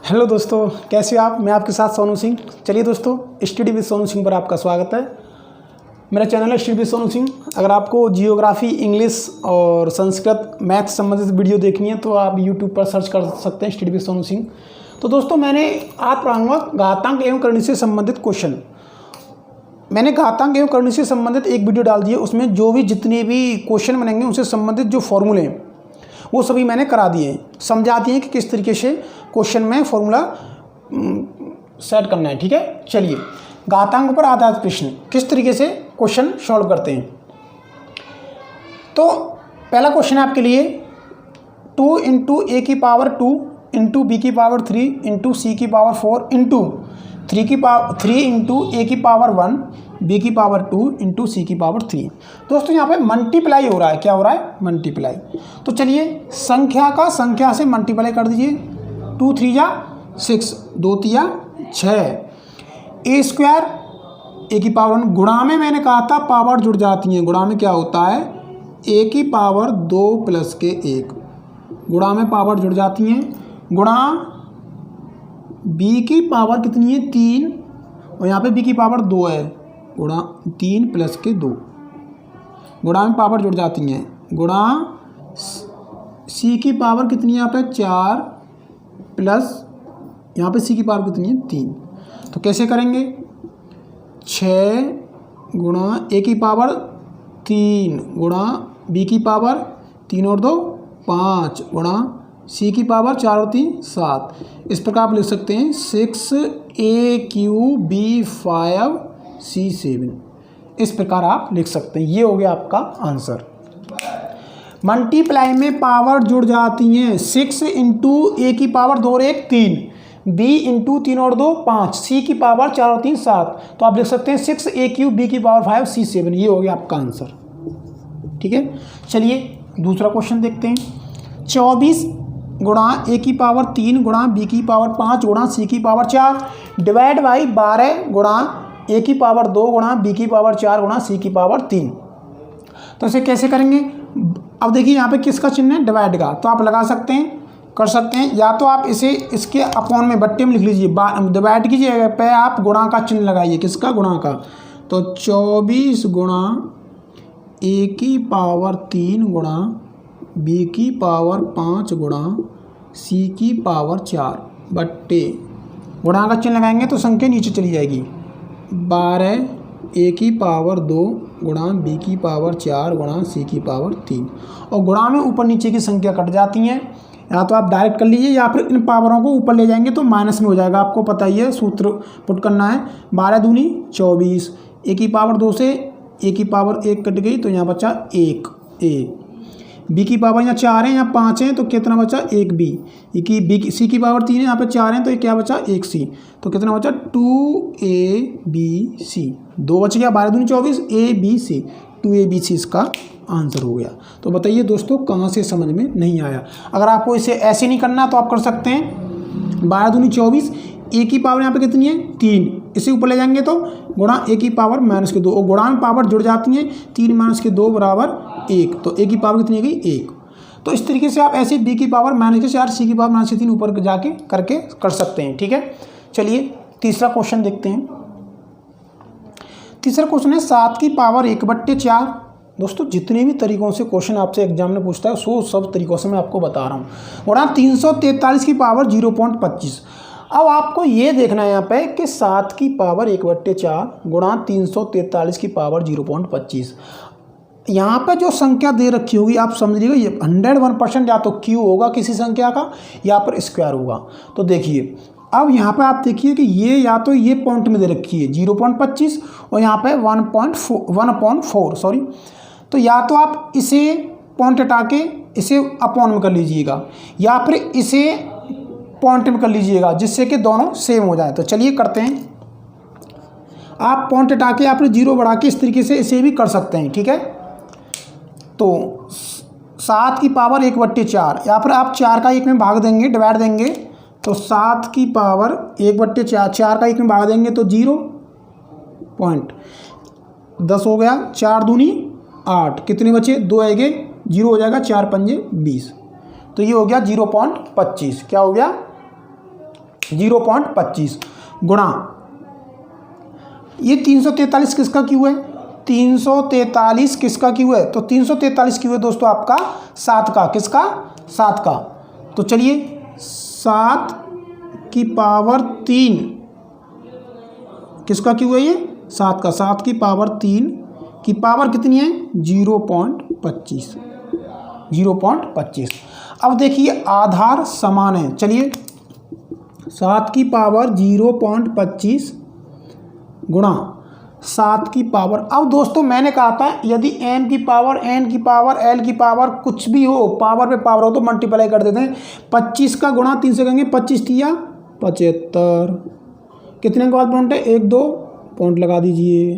Hello दोस्तों, कैसे हो आप। मैं आपके साथ सोनू सिंह। चलिए दोस्तों, स्टडी विद सोनू सिंह पर आपका स्वागत है। मेरा चैनल है स्टडी विद सोनू सिंह। अगर आपको जियोग्राफी, इंग्लिश और संस्कृत, मैथ संबंधित वीडियो देखनी है तो आप यूट्यूब पर सर्च कर सकते हैं स्टडी विद सोनू सिंह। तो दोस्तों, मैंने आज पढ़ाऊँगा घातांक एवं करनी से संबंधित क्वेश्चन। मैंने घातांक एवं करनी से संबंधित एक वीडियो डाल दी है। उसमें जो भी जितने भी क्वेश्चन बनेंगे उनसे संबंधित जो फॉर्मूले हैं वो सभी मैंने करा दिए हैं, समझा दिए हैं कि किस तरीके से क्वेश्चन में फॉर्मूला सेट करना है। ठीक है, चलिए घातांक पर आधारित प्रश्न किस तरीके से क्वेश्चन सॉल्व करते हैं। तो पहला क्वेश्चन है आपके लिए 2 इंटू ए की पावर 2 इंटू बी की पावर 3 इंटू सी की पावर 4 इंटू 3 इंटू ए की पावर 1 बी की पावर 2 इंटू सी की पावर 3। दोस्तों यहाँ पे मल्टीप्लाई हो रहा है। क्या हो रहा है? मल्टीप्लाई। तो चलिए संख्या का संख्या से मल्टीप्लाई कर दीजिए। 2 3 जा 6, 2 3 6। ए स्क्वायर ए की पावर 1 गुणा में मैंने कहा था पावर जुड़ जाती हैं। गुणा में क्या होता है? ए की पावर 2 प्लस के 1। गुणा में पावर जुड़ जाती हैं। गुणा बी की पावर कितनी है? 3, और यहाँ पे बी की पावर 2 है। गुणा 3 प्लस के 2। गुणा में पावर जुड़ जाती हैं। गुणा सी की पावर कितनी है यहाँ पे? 4 प्लस यहाँ पे सी की पावर कितनी है? 3। तो कैसे करेंगे? 6 गुणा ए की पावर 3 गुणा बी की पावर 3 और 2 5 गुणा सी की पावर 4 और 3 7। इस प्रकार आप लिख सकते हैं 6a3b5 c7। इस प्रकार आप लिख सकते हैं। ये हो गया आपका आंसर। मल्टीप्लाई में पावर जुड़ जाती हैं। 6 इंटू ए की पावर 2 और 1 3, बी इंटू 3 और 2 5, सी की पावर 4 और 3 7। तो आप लिख सकते हैं 6a3 बी की पावर 5 c7। ये हो गया आपका आंसर। ठीक है, चलिए दूसरा क्वेश्चन देखते हैं। 24 गुणा ए की पावर 3 गुणा बी की पावर 5 गुणा सी की पावर 4 डिवाइड बाई 12 गुणा ए की पावर 2 गुणा बी की पावर 4 गुणा सी की पावर 3। तो इसे कैसे करेंगे? अब देखिए यहाँ पे किसका चिन्ह है? डिवाइड का। तो आप लगा सकते हैं, कर सकते हैं, या तो आप इसे इसके अपॉन में बट्टे में लिख लीजिए। डिवाइड की जगह पे आप गुणा का चिन्ह लगाइए। किसका? गुणा का। तो 24 गुणा ए की पावर 3 गुणा बी की पावर 5 गुणा सी की पावर 4 बट्टे गुणा का चिन्ह लगाएंगे तो संख्या नीचे चली जाएगी। 12 ए की पावर 2 गुणा बी की पावर 4 गुणा सी की पावर 3। और गुणा में ऊपर नीचे की संख्या कट जाती हैं। या तो आप डायरेक्ट कर लीजिए या फिर इन पावरों को ऊपर ले जाएंगे तो माइनस में हो जाएगा। आपको पता ही है, सूत्र पुट करना है। 12 दूनी 24। ए की पावर 2 से ए की पावर 1 कट गई तो यहाँ बचा 1 ए। बी की पावर यहाँ 4 है, यहाँ 5 है, तो कितना बचा? 1 बी। सी की पावर 3 है, यहाँ पे 4 है, तो ये क्या बचा? 1 सी। तो कितना बचा? 2abc। 2 बच गया। 12 दूनी 24 abc 2abc इसका आंसर हो गया। तो बताइए दोस्तों, कहाँ से समझ में नहीं आया? अगर आपको इसे ऐसे नहीं करना तो आप कर सकते हैं 12 दूनी 24। ए की पावर यहाँ पे कितनी है? 3। इसे ऊपर ले जाएंगे तो गुणा ए की पावर माइनस के 2। और गुणा में पावर जुड़ जाती हैं। 3 माइनस के 2 बराबर 1। तो ए की पावर कितनी हो गई? 1। तो इस तरीके से आप ऐसे बी की पावर माइनस के 4 सी की पावर माइनस के 3 ऊपर जाके करके कर सकते हैं। ठीक है, चलिए तीसरा क्वेश्चन देखते हैं। तीसरा क्वेश्चन है 7 की पावर 1/4। दोस्तों, जितने भी तरीकों से क्वेश्चन आपसे एग्जाम में पूछता है सो सब तरीकों से मैं आपको बता रहा हूँ। गुणा 343 की पावर 0.25। अब आपको ये देखना है यहाँ पे कि 7 की पावर 1/4 गुणा 343 की पावर 0.25। यहाँ पे जो संख्या दे रखी होगी आप समझ लीजिए ये 101% या तो क्यू होगा किसी संख्या का या पर स्क्वायर होगा। तो देखिए अब यहाँ पे आप देखिए कि ये या तो ये पॉइंट में दे रखी है 0.25 और यहाँ पे 1/4 सॉरी। तो या तो आप इसे पॉइंट हटा के इसे अपॉन में कर लीजिएगा या फिर इसे पॉइंट में कर लीजिएगा जिससे कि दोनों सेम हो जाए। तो चलिए करते हैं। आप पॉइंट हटा के या फिर 0 बढ़ा के इस तरीके से इसे भी कर सकते हैं। ठीक है, तो 7 की पावर 1/4 या फिर आप 4 का 1 में भाग देंगे, डिवाइड देंगे तो 7 की पावर 1/4 4 का 1 में भाग देंगे तो 0.10 हो गया। 4 दूनी 8, कितने बचे? 2 आएंगे, 0 हो जाएगा। 4 पंजे 20। तो ये हो गया 0.25। क्या हो गया? 0.25 गुणा ये 343 किसका क्यू है, 343 किसका क्यू है, तो 343 क्यू है दोस्तों आपका 7 का, किसका 7 का। तो चलिए 7 की पावर 3 किसका क्यू है, ये 7 का, 7 की पावर 3 की पावर कितनी है 0.25, 0.25। अब देखिए आधार समान है, चलिए 7 की पावर 0.25 गुणा 7 की पावर, अब दोस्तों मैंने कहा था यदि n की पावर l की पावर कुछ भी हो, पावर पे पावर हो तो मल्टीप्लाई कर देते हैं। 25 का गुणा 3 से करेंगे, 25 तिया 75, कितने के बाद पॉइंट है, 1 2 पॉइंट लगा दीजिए।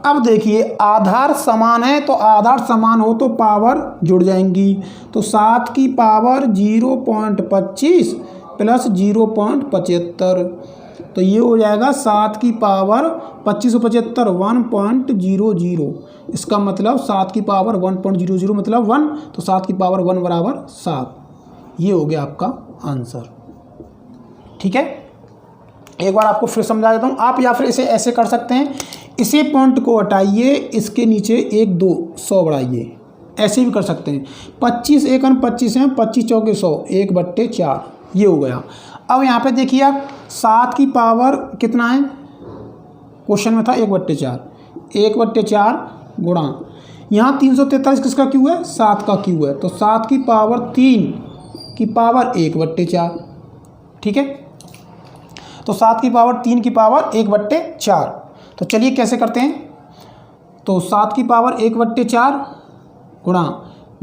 अब देखिए आधार समान है, तो आधार समान हो तो पावर जुड़ जाएंगी, तो 7 की पावर 0.25 प्लस 0.75, तो ये हो जाएगा 7 की पावर 25 और 75 1.00, इसका मतलब 7 की पावर 1.00 मतलब 1, तो 7 की पावर 1 बराबर 7, ये हो गया आपका आंसर। ठीक है, एक बार आपको फिर समझा देता हूँ, आप या फिर इसे ऐसे कर सकते हैं, इसे पॉइंट को हटाइए, इसके नीचे 1 2 100 बढ़ाइए, ऐसे भी कर सकते हैं। 25 1 25 हैं, 25 चौके 100, 1/4, ये हो गया। अब यहाँ पे देखिए आप 7 की पावर कितना है, क्वेश्चन में था 1/4, 1/4 गुणा यहाँ 343 किसका क्यू है, 7 का क्यू है, तो 7 की पावर 3 की पावर 1/4, ठीक है, तो 7 की पावर 3 की पावर 1/4। तो चलिए कैसे करते हैं, तो 7 की पावर 1/4 गुणा,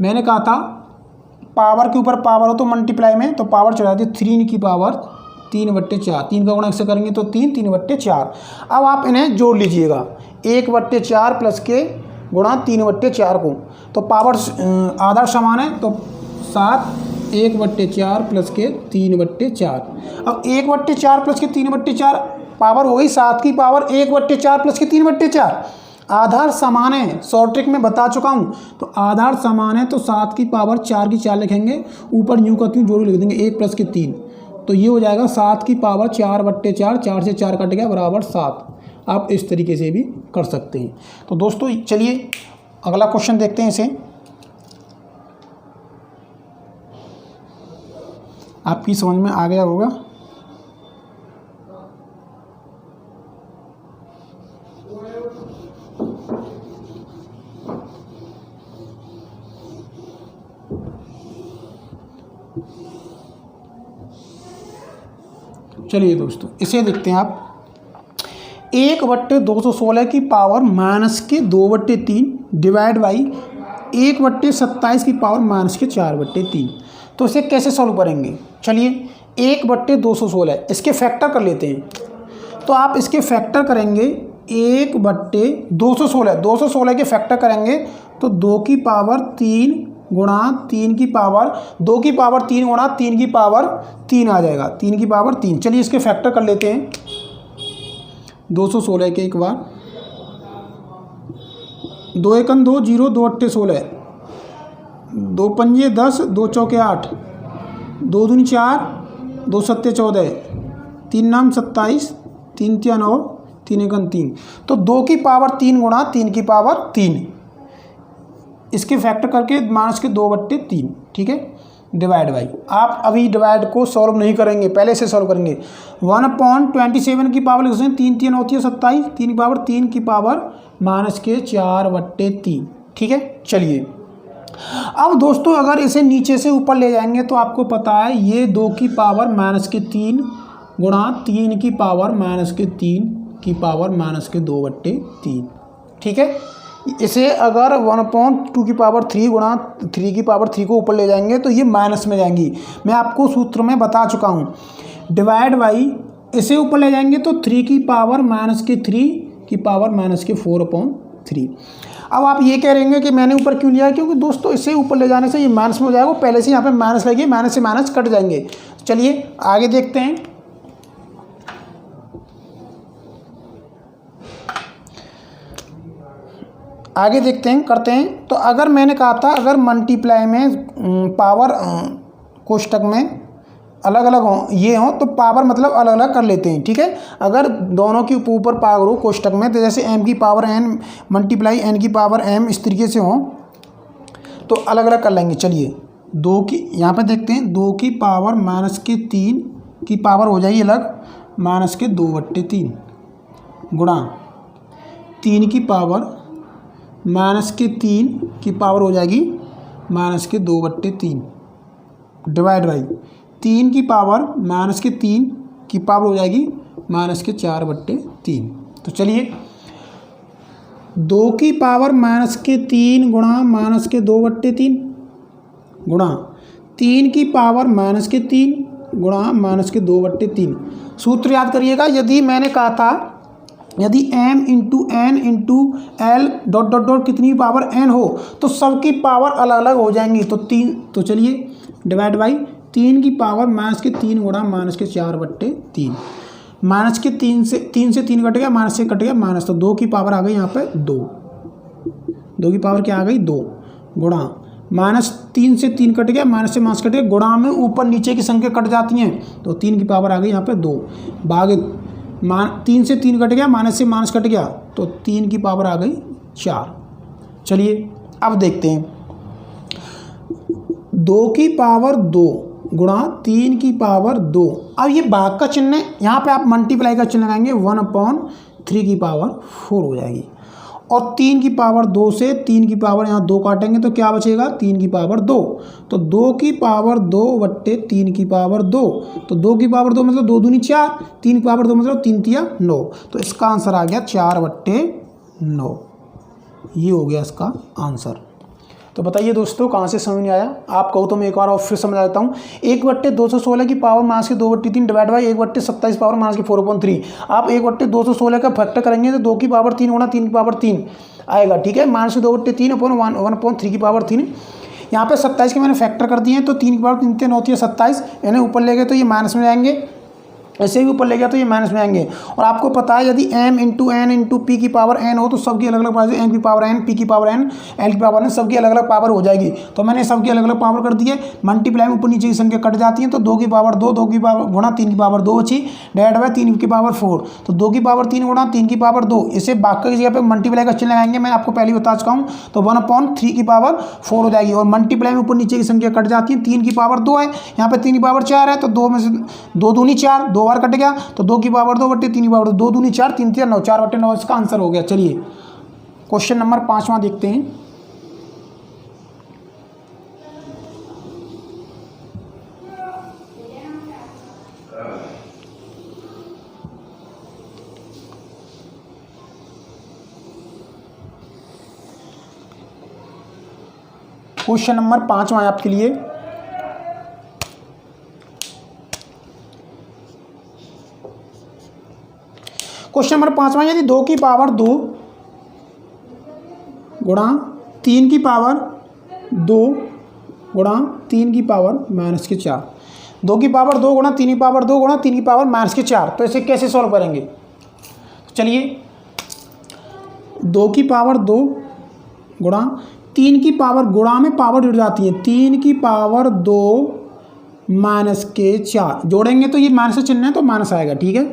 मैंने कहा था पावर के ऊपर पावर हो तो मल्टीप्लाई में, तो पावर चढ़ा दी 3 की पावर 3/4, 3 का गुणा इससे करेंगे तो 3 3/4। अब आप इन्हें जोड़ लीजिएगा, 1/4 प्लस के गुणा 3/4 को, तो पावर आधार समान है, तो 7 1/4 प्लस के 3/4। अब 1/4 प्लस के 3/4 पावर हो गई 7 की पावर 1/4 प्लस के 3/4, आधार समान है, शॉर्ट ट्रिक में बता चुका हूँ, तो आधार समान है तो 7 की पावर 4 की 4 लिखेंगे, ऊपर न्यू का त्यों जोड़ लिख देंगे, 1 प्लस के 3, तो ये हो जाएगा 7 की पावर 4/4, 4 से 4 कट गया बराबर 7। आप इस तरीके से भी कर सकते हैं। तो दोस्तों चलिए अगला क्वेश्चन देखते हैं, इसे आपकी समझ में आ गया होगा। चलिए दोस्तों इसे देखते हैं आप, 1/216 की पावर -2/3 डिवाइड बाई 1/27 की पावर -4/3, तो इसे कैसे सॉल्व करेंगे। चलिए 1/216 इसके फैक्टर कर लेते हैं, तो आप इसके फैक्टर करेंगे 1/216, 216 के फैक्टर करेंगे तो 2 की पावर 3 गुणा 3 की पावर 2 की पावर 3 गुणा 3 की पावर 3 आ जाएगा, 3 की पावर 3। चलिए इसके फैक्टर कर लेते हैं 216 के, एक बार 2 1 2 0, 2 8 16, 2 पंजे 10, 2 चौके 8, 2 दूनी 4, 2 सत्ते 14, 3 नाम 27, 3 तिया 9, 3 1 3, तो 2 की पावर 3 गुणा 3 की पावर 3, इसके फैक्टर करके -2/3, ठीक है, डिवाइड बाई, आप अभी डिवाइड को सॉल्व नहीं करेंगे, पहले से सॉल्व करेंगे। 1/27 की पावर लिख सकते हैं, 3 3 होती है 27, 3 की पावर 3 की पावर -4/3, ठीक है। चलिए अब दोस्तों अगर इसे नीचे से ऊपर ले जाएंगे तो आपको पता है ये 2 की पावर -3 गुणा 3 की पावर -3 की पावर -2/3, ठीक है। इसे अगर 1/2 की पावर 3 गुणा 3 की पावर 3 को ऊपर ले जाएंगे तो ये माइनस में जाएंगी, मैं आपको सूत्र में बता चुका हूँ। डिवाइड बाई इसे ऊपर ले जाएंगे तो 3 की पावर -3 की पावर -4/3। अब आप ये कह रहेंगे कि मैंने ऊपर क्यों लिया है, क्योंकि दोस्तों इसे ऊपर ले जाने से ये माइनस में हो जाएगा, पहले से यहाँ पे माइनस लगी, माइनस से माइनस कट जाएंगे। चलिए आगे देखते हैं, आगे देखते हैं, करते हैं। तो अगर मैंने कहा था अगर मल्टीप्लाई में पावर कोष्टक में अलग अलग हों, ये हों, तो पावर मतलब अलग अलग कर लेते हैं, ठीक है। अगर दोनों के ऊपर पावर हो कोष्टक में, तो जैसे m की पावर n मल्टीप्लाई n की पावर m इस तरीके से हो, तो अलग अलग कर लेंगे। चलिए, 2 की यहाँ पे देखते हैं, 2 की पावर -3 की पावर हो जाएगी अलग -2/3 गुणा 3 की पावर -3 की पावर हो जाएगी -2/3 डिवाइड बाई 3 की पावर -3 की पावर हो जाएगी -4/3। तो चलिए, 2 की पावर -3 गुणा -2/3 गुणा 3 की पावर -3 गुणा -2/3। सूत्र याद करिएगा, यदि मैंने कहा था यदि m into n into L dot dot dot कितनी पावर n हो तो सबकी पावर अलग अलग हो जाएंगी। तो चलिए, डिवाइड बाई 3 की पावर -3 गुणा -4/3। -3 से 3 कट गया, माइनस से कट गया माइनस, तो 2 की पावर आ गई यहाँ पे 2 की पावर क्या आ गई 2 गुणा -3 से 3 कट गया, माइनस से माइनस कट गया, गुणा में ऊपर नीचे की संख्या कट जाती हैं, तो 3 की पावर आ गई यहाँ पे 2 भागित 3 से 3 कट गया, माइनस से माइनस कट गया, तो 3 की पावर आ गई 4। चलिए अब देखते हैं, 2 की पावर 2 गुणा 3 की पावर 2। अब ये भाग का चिन्ह है, यहाँ पे आप मल्टीप्लाई का चिन्ह लगाएंगे, 1/3 की पावर 4 हो जाएगी। और 3 की पावर 2 से 3 की पावर यहाँ 2 काटेंगे तो क्या बचेगा 3 की पावर 2, तो 2 की पावर 2/3 की पावर 2, तो 2 की पावर 2 मतलब 2 दूनी 4, 3 की पावर 2 मतलब 3 तिया 9, तो इसका आंसर आ गया 4/9। ये हो गया इसका आंसर। तो बताइए दोस्तों, कहाँ से समझ नहीं आया? आप कहो तो मैं एक बार और फिर समझा देता हूँ। 1/216 की पावर -2/3 डिवाइड बाई 1/27 पावर -4/3। आप 1/216 का फैक्टर करेंगे तो 2 की पावर 3 गुणा 3 की पावर 3 आएगा, ठीक है। -2/3 अपॉन 1/3 की पावर 3। यहाँ पे 27 के मैंने फैक्टर कर दिए हैं, तो 3 की पावर 3 9 होती है 27, इन्हें ऊपर ले गए तो ये माइनस में जाएंगे, ऐसे भी ऊपर ले गया तो ये माइनस में आएंगे। और आपको पता है यदि m into n into P की पावर n हो तो सबकी अलग अलग पावर, m की पावर n, p की पावर n, l की पावर n, सबकी अलग अलग पावर हो जाएगी। तो मैंने सबकी अलग अलग पावर कर दी है, मल्टीप्लाई में ऊपर नीचे की संख्या कट जाती है, तो 2 की पावर 2, 2 की पावर गुणा 3 की पावर 2 बची, डिवाइड बाई 3 की पावर 4, तो 2 की पावर 3 गुणा 3 की पावर 2, इसे बाकी की जगह पे मल्टीप्लाई का चिन्ह लगाएंगे, मैं आपको पहले बता चुका हूँ, तो 1/3 की पावर 4 हो जाएगी। और मल्टीप्लाई में ऊपर नीचे की संख्या कट जाती है, 3 की पावर 2 है, यहाँ पे 3 की पावर 4 है, तो 2 में से 2 दूनी 4, 2 बार कट गया, तो 2 की पावर 2/3 की पावर 2 दूनी 4, 3 तिया 9, 4/9 इसका आंसर हो गया। चलिए क्वेश्चन नंबर 5वां देखते हैं। क्वेश्चन नंबर 5वां है आपके लिए। क्वेश्चन नंबर 5वां, यदि 2 की पावर 2 गुणा 3 की पावर 2 गुणा 3 की पावर -4, 2 की पावर 2 गुणा 3 की पावर 2 गुणा 3 की पावर -4, तो इसे कैसे सॉल्व करेंगे? चलिए, 2 की पावर 2 गुणा 3 की पावर, गुणा में पावर जुड़ जाती है, 3 की पावर 2 -4 जोड़ेंगे तो ये माइनस से चिन्ह है तो माइनस आएगा, ठीक है।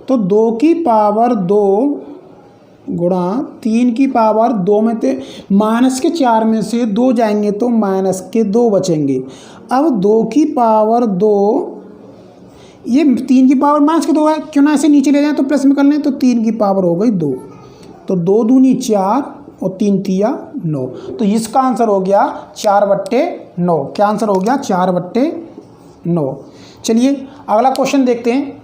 तो 2 की पावर 2 गुणा 3 की पावर 2 में से -4 में से 2 जाएंगे तो -2 बचेंगे। अब 2 की पावर 2, ये 3 की पावर -2 है, क्यों ना ऐसे नीचे ले जाएं तो प्लस में कर लें, तो 3 की पावर हो गई 2, तो 2 दूनी 4 और 3 तिया 9, तो इसका आंसर हो गया 4/9। क्या आंसर हो गया? 4/9। चलिए अगला क्वेश्चन देखते हैं।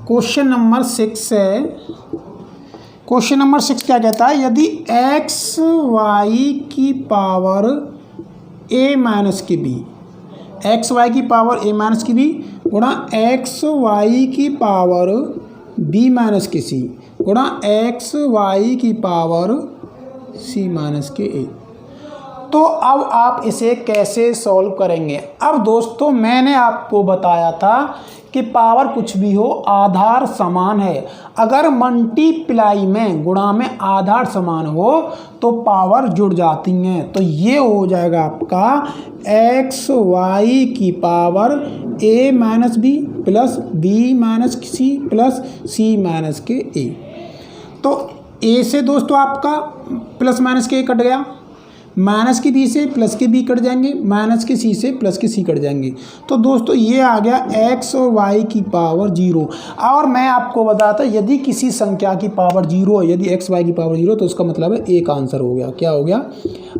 क्वेश्चन नंबर 6 है। क्वेश्चन नंबर 6 क्या कहता है? यदि एक्स वाई की पावर a माइनस की बी, एक्स वाई की पावर a माइनस की बी गुणा एक्स वाई की पावर b माइनस की सी गुणा एक्स वाई की पावर c माइनस के a, तो अब आप इसे कैसे सॉल्व करेंगे। अब दोस्तों मैंने आपको बताया था कि पावर कुछ भी हो आधार समान है। अगर मल्टीप्लाई में गुणा में आधार समान हो तो पावर जुड़ जाती हैं। तो ये हो जाएगा आपका एक्स वाई की power a minus B plus B minus C plus C minus के ए। तो a से दोस्तों आपका प्लस माइनस के कट गया, माइनस के बी से प्लस के बी कट जाएंगे, माइनस के सी से प्लस के सी कट जाएंगे। तो दोस्तों ये आ गया एक्स और वाई की पावर 0। और मैं आपको बताता यदि किसी संख्या की पावर 0 है, यदि एक्स वाई की पावर 0 तो उसका मतलब है एक आंसर हो गया। क्या हो गया?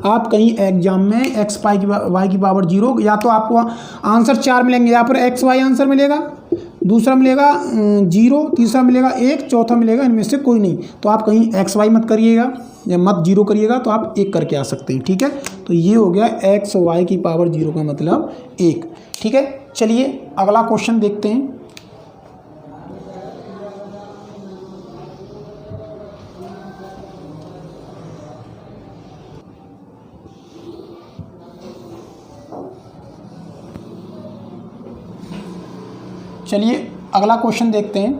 आप कहीं एग्जाम में एक्स वाई की पावर 0 या तो आपको आंसर 4 मिलेंगे, यहाँ पर एक्स वाई आंसर मिलेगा, दूसरा मिलेगा 0, तीसरा मिलेगा 1, चौथा मिलेगा इनमें से कोई नहीं। तो आप कहीं एक्स वाई मत करिएगा या मत 0 करिएगा, तो आप 1 करके आ सकते हैं। ठीक है, तो ये हो गया एक्स वाई की पावर 0 का मतलब 1। ठीक है, चलिए अगला क्वेश्चन देखते हैं। चलिए अगला क्वेश्चन देखते हैं।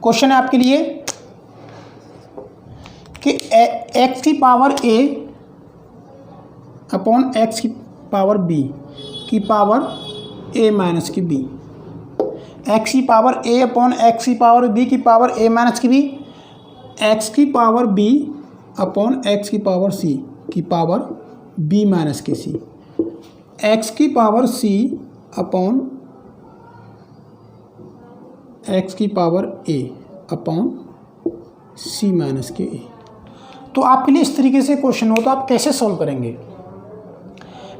क्वेश्चन है आपके लिए कि एक्स की पावर a अपॉन एक्स की पावर b की पावर a माइनस की b, एक्स की पावर a अपॉन एक्स की पावर b की पावर a माइनस की b, एक्स की पावर b अपॉन एक्स की पावर c की पावर b माइनस की c, एक्स की पावर c अपॉन एक्स की power a upon c minus के a। तो आपके लिए इस तरीके से क्वेश्चन हो तो आप कैसे सॉल्व करेंगे।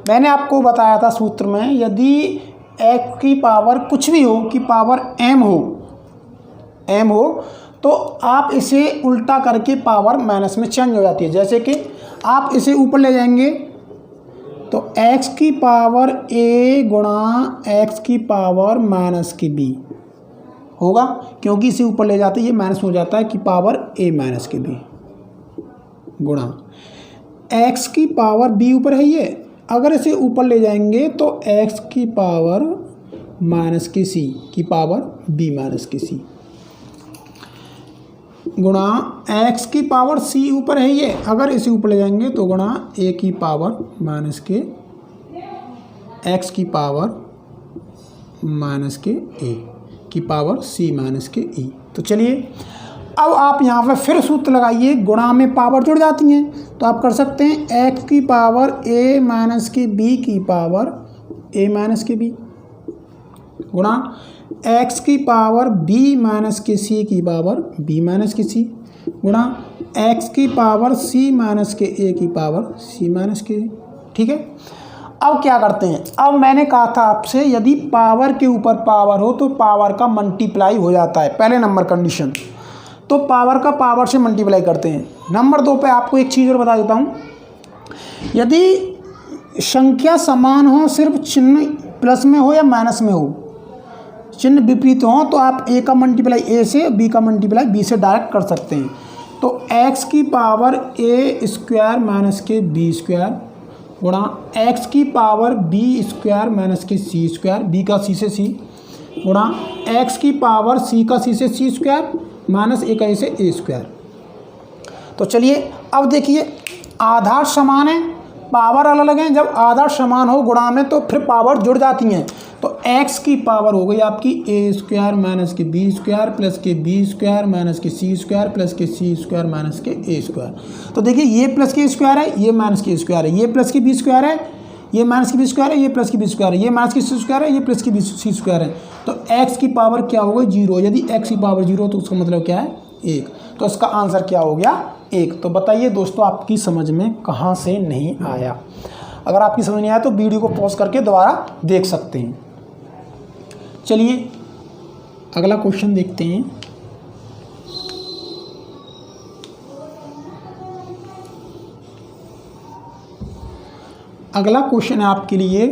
मैंने आपको बताया था सूत्र में, यदि एक्स की पावर कुछ भी हो कि पावर m हो तो आप इसे उल्टा करके पावर माइनस में चेंज हो जाती है। जैसे कि आप इसे ऊपर ले जाएंगे तो x की पावर a गुणा x की पावर माइनस की b होगा, क्योंकि इसे ऊपर ले जाते ये माइनस हो जाता है कि पावर a माइनस की b गुणा x की पावर b ऊपर है ये, अगर इसे ऊपर ले जाएंगे तो x की पावर माइनस की c की पावर b माइनस की c गुणा x की पावर c ऊपर है ये, अगर इसे ऊपर ले जाएंगे तो गुणा a की पावर माइनस के x की पावर माइनस के a की पावर c माइनस के e। तो चलिए अब आप यहाँ पर फिर सूत्र लगाइए, गुणा में पावर जुड़ जाती हैं तो आप कर सकते हैं x की पावर a माइनस की b की पावर a माइनस की b गुणा x की पावर b माइनस की c की पावर b माइनस की c गुणा x की पावर c माइनस के a की पावर c माइनस के a। ठीक है, अब क्या करते हैं, अब मैंने कहा था आपसे यदि पावर के ऊपर पावर हो तो पावर का मल्टीप्लाई हो जाता है, पहले नंबर कंडीशन। तो पावर का पावर से मल्टीप्लाई करते हैं। नंबर 2 पे आपको एक चीज़ और बता देता हूँ, यदि संख्या समान हो, सिर्फ चिन्ह प्लस में हो या माइनस में हो, चिन्ह विपरीत हो, तो आप a का मल्टीप्लाई a से, b का मल्टीप्लाई b से डायरेक्ट कर सकते हैं। तो x की पावर a स्क्वायर माइनस के b स्क्वायर गुणा x की पावर b स्क्वायर माइनस के c स्क्वायर, b का c से c गुणा x की पावर c का c से c स्क्वायर माइनस a का a से a स्क्वायर। तो चलिए अब देखिए, आधार समान है, पावर अलग अलग हैं। जब आधार समान हो गुणा में तो फिर पावर जुड़ जाती हैं। तो x की पावर हो गई आपकी a स्क्वायर माइनस के b स्क्वायर प्लस के b स्क्वायर माइनस के c स्क्वायर प्लस के c स्क्वायर माइनस के a स्क्वायर। तो देखिए ये प्लस के स्क्वायर है, ये माइनस के स्क्वायर है, ये प्लस के b स्क्वायर है, ये माइनस की b स्क्वायर है, ये प्लस की b स्क्वायर है, ये माइनस की c स्क्वायर है, ये प्लस की c स्क्वायर है। तो x की पावर क्या हो गई 0। यदि x की पावर 0 तो उसका मतलब क्या है 1। तो इसका आंसर क्या हो गया 1। तो बताइए दोस्तों आपकी समझ में कहाँ से नहीं आया। अगर आपकी समझ नहीं आया तो वीडियो को पॉज करके दोबारा देख सकते हैं। चलिए अगला क्वेश्चन देखते हैं। अगला क्वेश्चन है आपके लिए,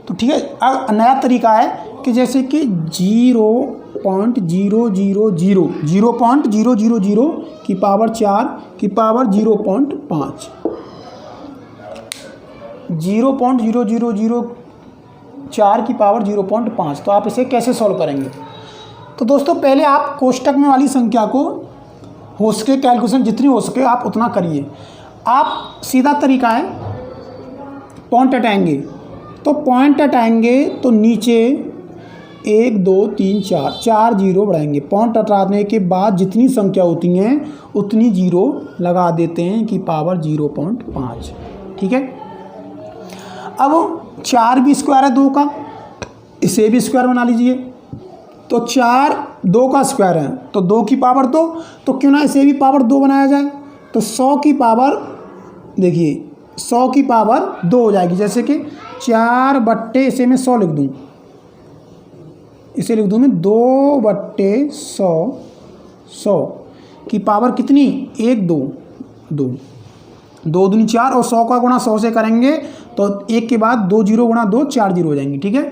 तो ठीक है, नया तरीका है कि जैसे कि 0 0.000 की पावर 4 की पावर 0.5, 0.0004 की पावर 0.5। तो आप इसे कैसे सॉल्व करेंगे? तो दोस्तों पहले आप कोष्टक में वाली संख्या को हो सके कैलकुलेशन जितनी हो सके आप उतना करिए। आप सीधा तरीका है, पॉइंट हटाएंगे, तो पॉइंट हटाएंगे तो नीचे 1 2 3 4 जीरो बढ़ाएंगे। पॉइंट हटाने के बाद जितनी संख्या होती हैं उतनी जीरो लगा देते हैं कि पावर 0.5। ठीक है। अब 4 भी स्क्वायर है 2 का, इसे भी स्क्वायर बना लीजिए। तो 4 2 का स्क्वायर है तो 2 की पावर 2, तो क्यों ना इसे भी पावर 2 बनाया जाए। तो 100 की पावर, देखिए 100 की पावर 2 हो जाएगी। जैसे कि 4 बट्टे इसे मैं 100 लिख दूँ, इसे लिख दूँ मैं 2 बट्टे 100, 100 की पावर कितनी 1 2 2 2 दूनी 4 और 100 का गुणा 100 से करेंगे तो 1 के बाद 2 जीरो गुणा 2 4 जीरो हो जाएंगी। ठीक है।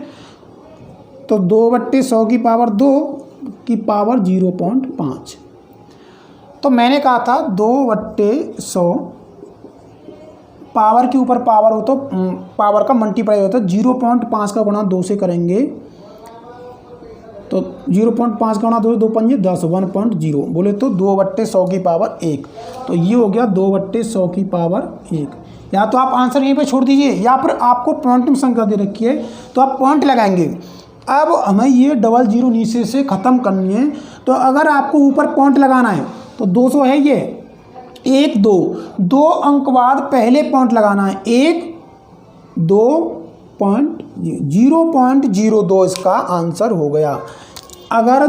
तो 2 बट्टे 100 की पावर 2 की पावर 0.5। तो मैंने कहा था 2 बट्टे 100 पावर के ऊपर पावर हो तो पावर का मल्टीप्लाई होता है। 0.5 का गुणा 2 से करेंगे तो 0.5 का गुणा 2 2 5 10 1.0 बोले तो 2 बट्टे 100 की पावर 1। तो ये हो गया 2 बट्टे 100 की पावर 1। या तो आप आंसर यहीं पे छोड़ दीजिए या फिर आपको पॉइंट में संख्या दे रखी है तो आप पॉइंट लगाएंगे। अब हमें ये डबल जीरो नीचे से ख़त्म करनी है। तो अगर आपको ऊपर पॉइंट लगाना है तो 200 है ये 1 2 2 अंक बाद पहले पॉइंट लगाना है 1 2 0.02 इसका आंसर हो गया। अगर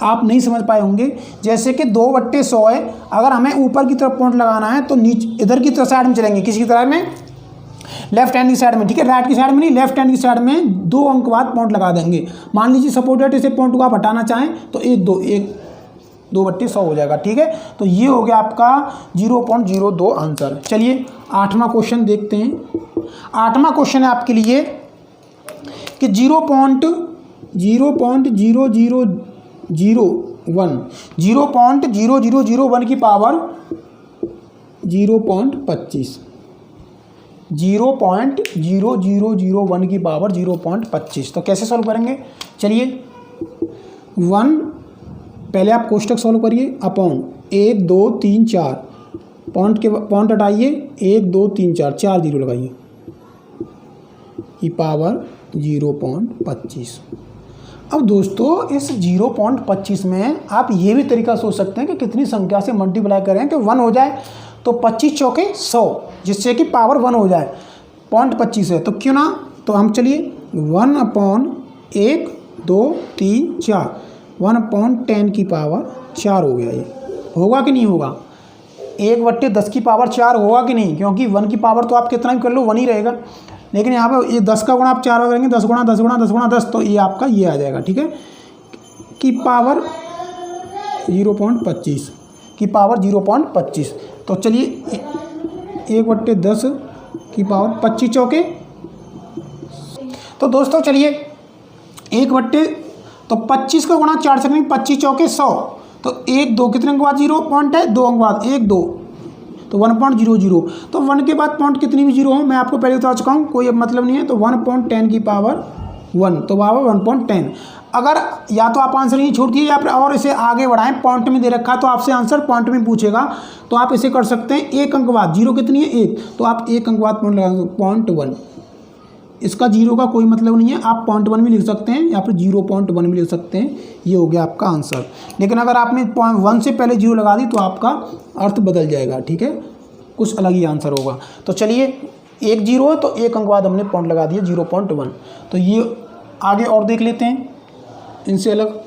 आप नहीं समझ पाए होंगे, जैसे कि 2 बट्टे 100 है, अगर हमें ऊपर की तरफ पॉइंट लगाना है तो नीचे इधर की तरफ साइड में चलेंगे, किसी की तरफ में लेफ्ट हैंड की साइड में। ठीक है, राइट की साइड में नहीं, लेफ्ट हैंड की साइड में 2 अंक बाद पॉइंट लगा देंगे। मान लीजिए सपोर्टेड इसे पॉइंट को आप हटाना चाहें तो 2 बट्टे 100 हो जाएगा। ठीक है। तो ये हो गया आपका 0.02 आंसर। चलिए 8वां क्वेश्चन देखते हैं। 8वां क्वेश्चन है आपके लिए कि 0.0001 की पावर 0.25, 0.0001 की पावर 0.25। तो कैसे सॉल्व करेंगे? चलिए 1 पहले आप कोष्टक सॉल्व करिए अपॉन 1 2 3 4 पॉइंट हटाइए 1 2 3 4 जीरो लगाइए की पावर 0.25। अब दोस्तों इस 0.25 में आप ये भी तरीका सोच सकते हैं कि कितनी संख्या से मल्टीप्लाई करें कि 1 हो जाए। तो 25 चौके 100 जिससे कि पावर 1 हो जाए। 0.25 है तो क्यों ना, तो हम चलिए 1/1 2 3 4 1/10 की पावर 4 हो गया। ये होगा कि नहीं होगा? 1/10 की पावर 4 होगा कि नहीं? क्योंकि 1 की पावर तो आप कितना भी कर लो 1 ही रहेगा, लेकिन यहाँ पे ये 10 का गुणा आप 4 करेंगे 10 गुणा 10 गुणा 10 गुणा 10, तो ये आपका ये आ जाएगा। ठीक है, की पावर 0.25 की पावर 0.25। तो चलिए 1/10 की पावर 25 चौके। तो दोस्तों चलिए 1 तो 25 का गुणा 4 से करेंगे 25 चौके 100। तो 1 2 कितने अंक बाद 0 पॉइंट है 2 अंक बाद 1 2 तो 1.00। तो 1 के बाद पॉइंट कितनी भी जीरो हो मैं आपको पहले बता चुका हूँ, कोई अब मतलब नहीं है। तो 1.10 की पावर 1 तो पावर 1.10। अगर या तो आप आंसर यहीं छोड़ दिए या फिर और इसे आगे बढ़ाएं, पॉइंट में दे रखा है तो आपसे आंसर पॉइंट में पूछेगा तो आप इसे कर सकते हैं 1 अंक बाद। जीरो कितनी है 1, तो आप 1 अंक बाद पॉइंट लगा 0.1। इसका जीरो का कोई मतलब नहीं है, आप 0.1 भी लिख सकते हैं या फिर 0.1 भी लिख सकते हैं। ये हो गया आपका आंसर। लेकिन अगर आपने 1 से पहले जीरो लगा दी तो आपका अर्थ बदल जाएगा। ठीक है, कुछ अलग ही आंसर होगा। तो चलिए 1 जीरो है तो 1 अंक बाद हमने पॉइंट लगा दिया 0.1। तो ये आगे और देख लेते हैं इनसे अलग।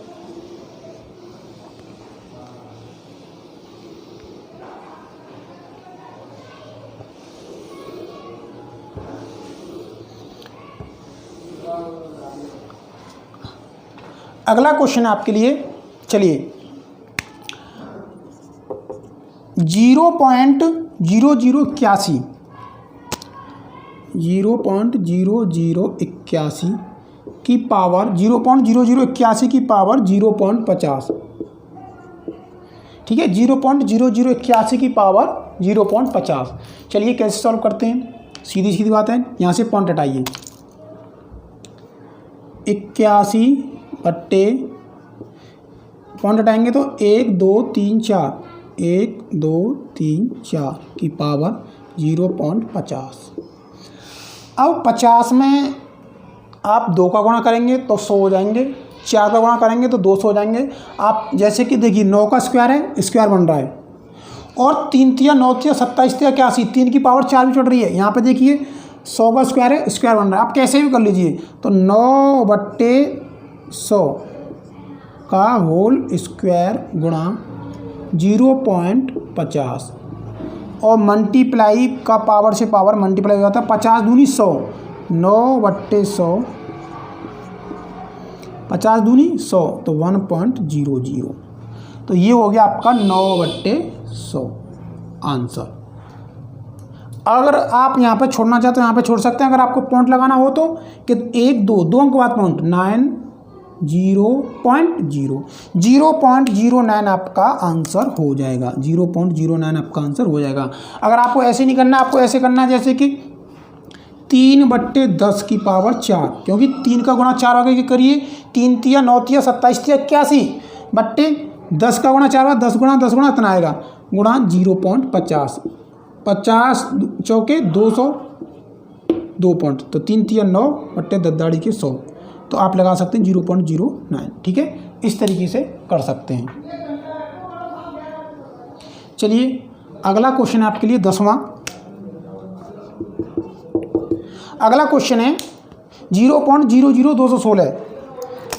अगला क्वेश्चन है आपके लिए, चलिए 0.0081 की पावर 0.0081 की पावर 0.50, ठीक है, 0.0081 की पावर 0.50। चलिए कैसे सॉल्व करते हैं, सीधी सीधी बात है, यहाँ से पॉइंट हटाइए, 81 बट्टे पॉइंट हटाएंगे तो 1 2 3 4, 1 2 3 4 की पावर 0.50। अब 50 में आप 2 का गुणा करेंगे तो 100 हो जाएंगे, 4 का गुणा करेंगे तो 200 हो जाएंगे। आप जैसे कि देखिए 9 का स्क्वायर है, स्क्वायर बन रहा है, और 3 तिया 9 तिया 27 तिया 81, 3 की पावर 4 भी चढ़ रही है। यहाँ पे देखिए 100 का स्क्वायर है, स्क्वायर बन रहा है, आप कैसे भी कर लीजिए। तो 9/100 का होल स्क्वायर गुणा 0.50, और मल्टीप्लाई का पावर से पावर मल्टीप्लाई हो जाता है, 50 दूनी 100, 9/100, 50 दूनी 100 तो 1.00। तो ये हो गया आपका 9/100 आंसर। अगर आप यहाँ पे छोड़ना चाहते हो यहाँ पे छोड़ सकते हैं, अगर आपको पॉइंट लगाना हो तो कि 1 2 2 अंक बाद पॉइंट 0.09 आपका आंसर हो जाएगा, 0.09 आपका आंसर हो जाएगा। अगर आपको ऐसे नहीं करना, आपको ऐसे करना है जैसे कि 3/10 की पावर 4, क्योंकि 3 का गुणा 4 आगे करिए, 3 तिया 9 तिया 27 तिया 81 बट्टे 10 का गुणा 4 10 गुणा इतना आएगा, गुणा 0.50, 50 चौके 200, 2 पॉइंट, तो 3 तिया 9 बट्टे 10 दाड़ी के 100, तो आप लगा सकते हैं 0.09, ठीक है, इस तरीके से कर सकते हैं। चलिए अगला क्वेश्चन है आपके लिए 10वां। अगला क्वेश्चन है 0.00216,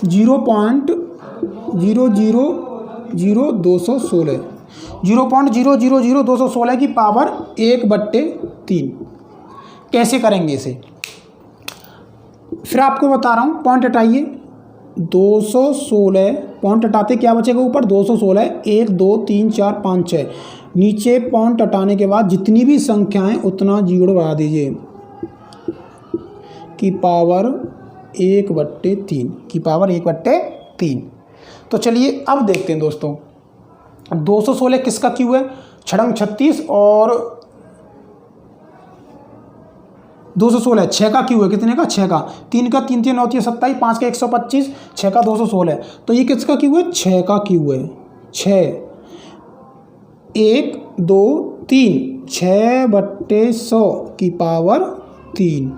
0.000216, 0.000216 की पावर 1/3 कैसे करेंगे इसे, फिर आपको बता रहा हूँ। पॉइंट हटाइए, 216 पॉइंट हटाते क्या बचेगा ऊपर, 216, 1 2 3 4 5 6, नीचे पॉइंट हटाने के बाद जितनी भी संख्याएं उतना जीरो बढ़ा दीजिए, की पावर 1/3, की पावर 1/3। तो चलिए अब देखते हैं दोस्तों, 216 किसका क्यू है, छड़ंग 36, और 216 6 का क्यू है, कितने का, 6 का, 3 का 3 3 9 3 27, 5 का 125, 6 का 216, तो ये किसका क्यू है, 6 का क्यू है, 6 1 2 3 6/100 की पावर 3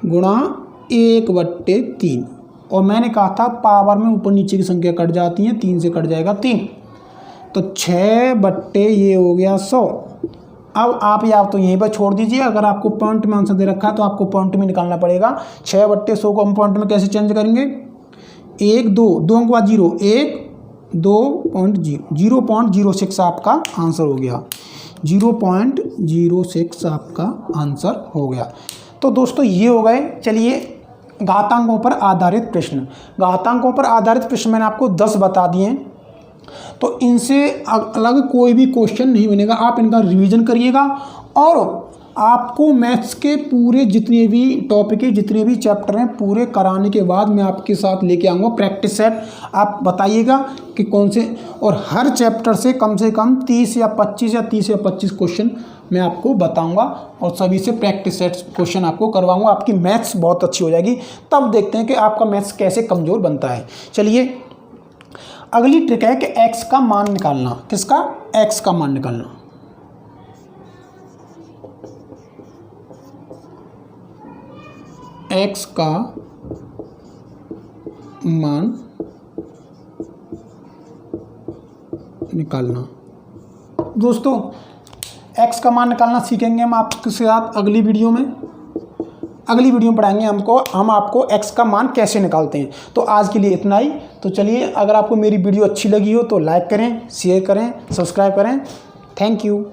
गुणा 1/3, और मैंने कहा था पावर में ऊपर नीचे की संख्या कट जाती हैं, 3 से कट जाएगा 3, तो 6 ये हो गया 100। अब आप या तो यहीं पर छोड़ दीजिए, अगर आपको पॉइंट में आंसर दे रखा है तो आपको पॉइंट में निकालना पड़ेगा। 6/100 को हम पॉइंट में कैसे चेंज करेंगे, 1 2 2 अंक बाद 0, 1 2.0 0.06 आपका आंसर हो गया, 0.06 आपका आंसर हो गया। तो दोस्तों ये हो गए, चलिए घातांकों पर आधारित प्रश्न। घातांकों पर आधारित प्रश्न मैंने आपको 10 बता दिए हैं, तो इनसे अलग कोई भी क्वेश्चन नहीं बनेगा। आप इनका रिवीजन करिएगा, और आपको मैथ्स के पूरे जितने भी टॉपिक है, जितने भी चैप्टर हैं, पूरे कराने के बाद मैं आपके साथ लेके आऊँगा प्रैक्टिस सेट। आप बताइएगा कि कौन से, और हर चैप्टर से कम 30 या 25 या 30 या 25 क्वेश्चन मैं आपको बताऊंगा, और सभी से प्रैक्टिस सेट क्वेश्चन आपको करवाऊंगा। आपकी मैथ्स बहुत अच्छी हो जाएगी। तब देखते हैं कि आपका मैथ्स कैसे कमज़ोर बनता है। चलिए अगली ट्रिक है कि x का मान निकालना। किसका, x का मान निकालना। x का मान निकालना। दोस्तों x का मान निकालना सीखेंगे हम आपके साथ अगली वीडियो में। अगली वीडियो में पढ़ाएंगे हम आपको x का मान कैसे निकालते हैं। तो आज के लिए इतना ही। तो चलिए, अगर आपको मेरी वीडियो अच्छी लगी हो तो लाइक करें, शेयर करें, सब्सक्राइब करें। Thank you.